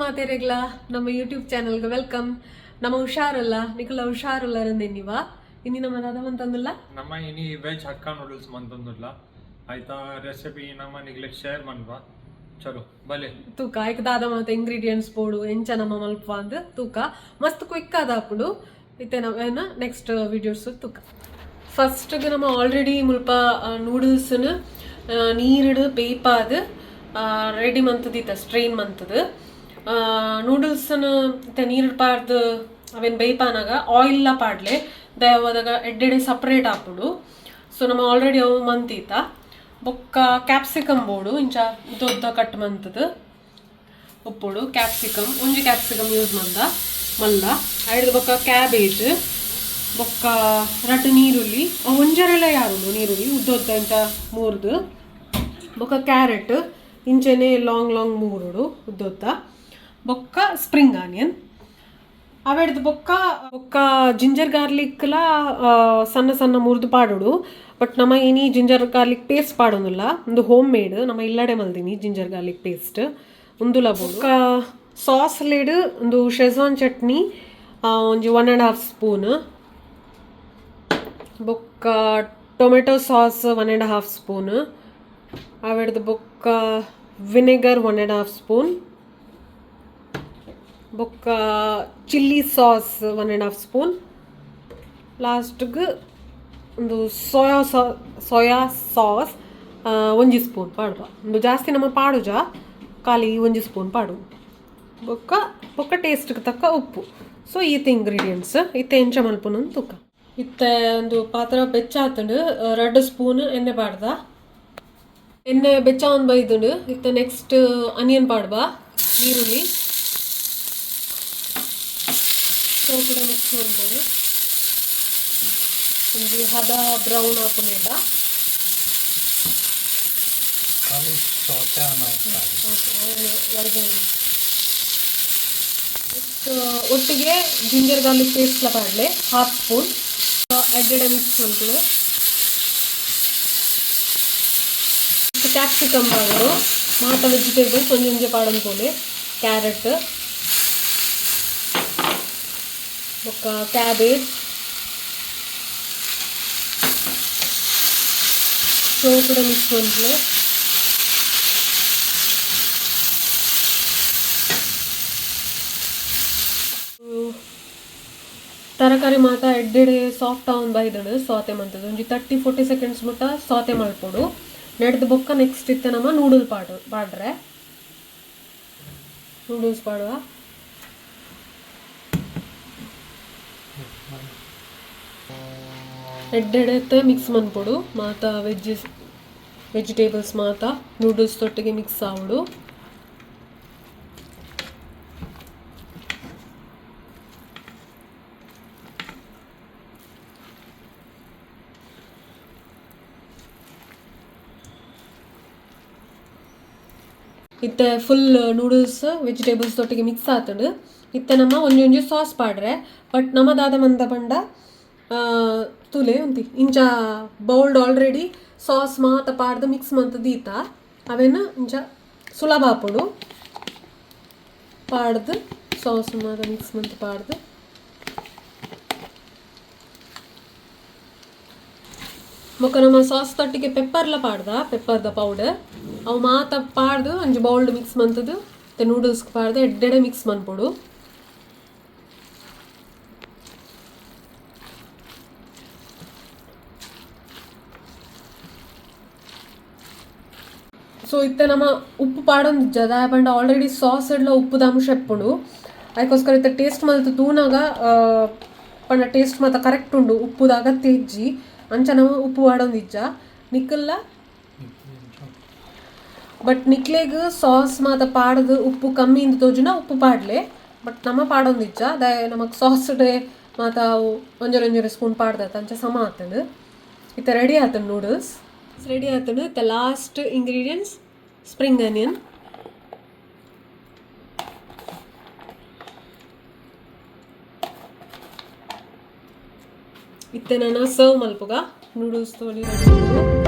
ಮಾತೆರೆಗ್ಲ ನಮ್ಮ ಯೂಟ್ಯೂಬ್ ಚಾನಲ್ಗೆ ವೆಲ್ಕಮ್. ನಮ್ಮ ಹುಷಾರಲ್ಲ ನಿಖಲ ಹುಷಾರಲ್ಲ ನೀವ ಇನ್ನು ನಮ್ಮ ದಾದ ಮಂತಂದಿಲ್ಲ ನಮ್ಮ ಇನಿ ವೆಜ್ ಹಕ್ಕಾ ನೂಡಲ್ಸ್ ಮಂತಂದಿಲ್ಲ ಆಯ್ತಾ ರೆಸಿಪಿ ನಮ್ಮ ನಿಗ್ಲೆ ಶೇರ್ ಮನ್ವಾ ಚಲೋ ಬಲೆ ತೂಕ ಐಕ್ ದಾದ ಮಾತ ಇಂಗ್ರೀಡಿಯೆಂಟ್ಸ್ ಬೋಡು ಎಂಚ ನಮ್ಮ ಮಲ್ಪ ಅಂದ್ ತೂಕ ಮಸ್ತ್ ಕ್ವಿಕ್ ಆದ ಅప్పుడు ಇತ್ತೆ ನಾವೇನ ನೆಕ್ಸ್ಟ್ ವಿಡಿಯೋಸ್ ತೂಕ ಫಸ್ಟ್ಗೆ ನಮ್ಮ ಆಲ್ರೆಡಿ ಮುಲ್ಪ ನೂಡಲ್ಸ್ನ ನೀರಿಡು ಬೇಯ್ಪಾದ ರೆಡಿ ಮಂತದಿತ್ತ ಸ್ಟ್ರೈನ್ ಮಂತದ ನೂಡಲ್ಸ್ನ ನೀರು ಪಾಡ್ದು ಅವೇನು ಬೇಯ್ಪಾನಾಗ ಆಯಿಲ್ಲ ಪಾಡ್ಲೆ ದಯವಾದಾಗ ಎಡ್ಡೆಡೆ ಸಪ್ರೇಟ್ ಹಾಕ್ಬಿಡು. ಸೊ ನಮ್ಮ ಆಲ್ರೆಡಿ ಅವು ಮಂತೀತ ಬೊಕ್ಕ ಕ್ಯಾಪ್ಸಿಕಮ್ ಬೋಡು ಇಂಚ ದೊಡ್ಡ ಕಟ್ ಮಂತದ ಉಪ್ಪುಡು ಕ್ಯಾಪ್ಸಿಕಮ್ ಒಂಜಿ ಕ್ಯಾಪ್ಸಿಕಮ್ ಯೂಸ್ ಮಂದ ಮಲ್ಲ ಐದು ಬೊಕ್ಕ ಕ್ಯಾಬೇಜ್ ಬೊಕ್ಕ ರಟ್ಟು ನೀರುಳ್ಳಿ ಒಂಜರೆಲ್ಲ ಯಾರು ನೀರುಳ್ಳಿ ಉದ್ದೊದ್ದ ಇಂಚ ಮೂರ್ದು ಬೊಕ್ಕ ಕ್ಯಾರೆಟ್ ಇಂಚೆನೆ ಲಾಂಗ್ ಲಾಂಗ್ ಮೂರುಡು ಉದ್ದೊತ್ತ ಬೊಕ್ಕ ಸ್ಪ್ರಿಂಗ್ ಆನಿಯನ್ ಅವೆಡ್ದು ಬೊಕ್ಕ ಜಿಂಜರ್ ಗಾರ್ಲಿಕ್ಲ ಸಣ್ಣ ಸಣ್ಣ ಮುರಿದು ಪಾಡೋಡು. ಬಟ್ ನಮ್ಮ ಇನಿ ಜಿಂಜರ್ ಗಾರ್ಲಿಕ್ ಪೇಸ್ಟ್ ಪಾಡೋದಿಲ್ಲ, ಒಂದು ಹೋಮ್ ಮೇಡ್ ನಮ್ಮ ಇಲ್ಲಡೆ ಮಲ್ದಿನಿ ಜಿಂಜರ್ ಗಾರ್ಲಿಕ್ ಪೇಸ್ಟ್ ಉಂದುಲ ಬೊಕ್ಕ ಸಾಸ್ ಲೇಡ್ ಒಂದು ಶೆಜ್ವಾನ್ ಚಟ್ನಿ ಒಂಜಿ 1.5 ಸ್ಪೂನ್ ಬೊಕ್ಕ ಟೊಮೆಟೊ ಸಾಸ್ 1.5 ಸ್ಪೂನ್ ಅವೆಡ್ದು ಬೊಕ್ಕ ವಿನೆಗರ್ 1.5 ಸ್ಪೂನ್ ಬೊಕ್ಕ ಚಿಲ್ಲಿ ಸಾಸ್ 1.5 ಸ್ಪೂನ್ ಲಾಸ್ಟ್ಗೆ ಒಂದು ಸೋಯಾ ಸಾಸ್ 1 ಸ್ಪೂನ್ ಪಾಡುವ. ಒಂದು ಜಾಸ್ತಿ ನಮ್ಮ ಪಾಡುಜ ಖಾಲಿ 1 ಸ್ಪೂನ್ ಪಾಡು ಬೊಕ್ಕ ಟೇಸ್ಟ್ಗೆ ತಕ್ಕ ಉಪ್ಪು. ಸೊ ಈತ ಇಂಗ್ರೀಡಿಯೆಂಟ್ಸ್ ಇತ್ತೆ ಎಂಚ ಮಲ್ಪುನ ತೂಕ ಇತ್ತೆ ಒಂದು ಪಾತ್ರ ಬೆಚ್ಚ ಹಾತಂಡು 2 ಸ್ಪೂನ್ ಎಣ್ಣೆ ಪಾಡ್ದ ಎಣ್ಣೆ ಬೆಚ್ಚ ಒಂದು ಬೈದುಂಡು ಇತ್ತೆ ನೆಕ್ಸ್ಟ್ ಆನಿಯನ್ ಪಾಡುವ ನೀರುಳ್ಳಿ ಸೊ ಕೂಡ ಮಿಕ್ಸ್ ಮಾಡ್ಬೋದು ಒಂದು ಹದ ಬ್ರೌನ್ ಹಾಕೊಂಡ ಒಟ್ಟಿಗೆ ಜಿಂಜರ್ ಗಾರ್ಲಿಕ್ ಪೇಸ್ಟ್ಲ ಪಾಡಲೆ 1/2 ಸ್ಪೂನ್ ಎಡ್ಡೆಡೆ ಮಿಕ್ಸ್ ಮಾಡ್ಕೊಳ್ಳಿ. ಕ್ಯಾಪ್ಸಿಕಮ್ ಪಾಡೋದು ಮಾತ ವೆಜಿಟೇಬಲ್ಸ್ ಒಂಜೊಂಜೆ ಪಾಡನ್ ಪೋಲೆ ಕ್ಯಾರೆಟ್ ಬೊಕ್ಕ ಕ್ಯಾಬೇಜ್ ಸೊ ಕೂಡ ಮಿಕ್ಸ್ ಮಾಡ್ಕೊಳ್ಳಿ. ತರಕಾರಿ ಮಾತ ಎಡ್ಡೆಡೆ ಸಾಫ್ಟ್ ಆನ್ ಬೈದಳು ಸೌತೆ ಮಂತದ್ದು ಒಂಜಿ 30-40 ಸೆಕೆಂಡ್ಸ್ ಮುಟ್ಟ ಸೌತೆ ಮಲ್ಪೊಡು. ನಡೆದು ಬೊಕ್ಕ ನೆಕ್ಸ್ಟ್ ಇತ್ತೆ ನಮ್ಮ ನೂಡಲ್ ಪಾಡ್ರೆ ನೂಡಲ್ಸ್ ಪಾಡುವ ಎಡ್ಡೆಡೆ ಮಿಕ್ಸ್ ಮನ್ಪೊಡು ಮಾತ ವೆಜಿಟೇಬಲ್ಸ್ ಮಾತ ನೂಡಲ್ಸ್ ತೊಟ್ಟಿಗೆ ಮಿಕ್ಸ್ ಆವಡು. ಇತ್ತೆ ಫುಲ್ ನೂಡಲ್ಸ್ ವೆಜಿಟೇಬಲ್ಸ್ ತೊಟ್ಟಿಗೆ ಮಿಕ್ಸ್ ಆತಂಡು ಇತ್ತೆ ನಮ್ಮ ಒಂಜೊಂಜಿ ಸಾಸ್ ಪಾಡ್ರೆ. ಬಟ್ ನಮ್ಮದಾದ ಮಂದ ಪಂಡ ತುಲೆ ಉಂತಿ ಇಂಚ ಬೌಲ್ಡ್ ಆಲ್ರೆಡಿ ಸಾಸ್ ಮಾತ ಪಾಡ್ದು ಮಿಕ್ಸ್ ಮಂತದ್ದು ಈತ ಅವೇನು ಇಂಚ ಸುಲಭ ಹಾಪಡು ಪಾಡ್ದು ಸಾಸ್ ಮಾತ ಮಿಕ್ಸ್ ಮಂತ್ ಪಾಡ್ದು ಬೊಕ್ಕ ನಮ್ಮ ಸಾಸ್ ತೊಟ್ಟಿಗೆ ಪೆಪ್ಪರ್ಲ ಪಾಡ್ದ ಪೆಪ್ಪರ್ದ ಪೌಡರ್ ಅವು ಮಾತ ಪಾಡ್ದು ಒಂಜಿ ಬೌಲ್ಡ್ ಮಿಕ್ಸ್ ಮಂತದ್ದು ಮತ್ತೆ ನೂಡಲ್ಸ್ಗೆ ಪಾಡ್ದು ಎಡ್ಡೆಡೆ ಮಿಕ್ಸ್ ಮನ್ಪೊಡು. ಸೊ ಇತ್ತೆ ನಮ್ಮ ಉಪ್ಪು ಪಾಡೊಂದು ಜದಾಯ ಪಂಡ ಆಲ್ರೆಡಿ ಸಾಸ್ ಎಲ್ಲ ಉಪ್ಪುದ ಅಂಶ ಎಪ್ಪುಂಡು ಅದಕ್ಕೋಸ್ಕರ ಇತ್ತೆ ಟೇಸ್ಟ್ ಮಲ್ತು ತೂನಾಗ ಪಂಡ ಟೇಸ್ಟ್ ಮಾತ ಕರೆಕ್ಟ್ ಉಂಡು ಉಪ್ಪುದ ಅಗತ್ಯ ಇಜ್ಜಿ ಅಂಚ ನಾವು ಉಪ್ಪು ಪಾಡೊಂದು ಇಜ್ಜ ನಿಕ್ಕಲ್ಲ. ಬಟ್ ನಿಕ್ಲೆಗ್ ಸಾಸ್ ಮಾತ ಪಾಡ್ದು ಉಪ್ಪು ಕಮ್ಮಿ ಇಂದು ತೋಜುನ ಉಪ್ಪು ಪಾಡ್ಲೆ ಬಟ್ ನಮ್ಮ ಪಾಡೊಂದು ಇಜ್ಜ ದಾಯ ನಮಕ್ ಸಾಸ್ ಡೇ ಮಾತ ಒಂಜೊಂಜೊರೆ ಸ್ಪೂನ್ ಪಾಡ್ದತ್ತ ಅಂಚ ಸಮ ಆತಂಡು ಇತ್ತೆ ರೆಡಿ ಆತಂಡು ನೂಡಲ್ಸ್ ರೆಡಿ ಆತಂಡು. ಇತ್ತೆ ಲಾಸ್ಟ್ ಇಂಗ್ರೀಡಿಯೆಂಟ್ಸ್ ಸ್ಪ್ರಿಂಗ್ ಆನಿಯನ್ ಇತ್ತೆ ನಾನು ಸರ್ವ್ ಮಲ್ಪುಗ ನೂಡಲ್ಸ್ ತೊಳಿ ರೆಡಿ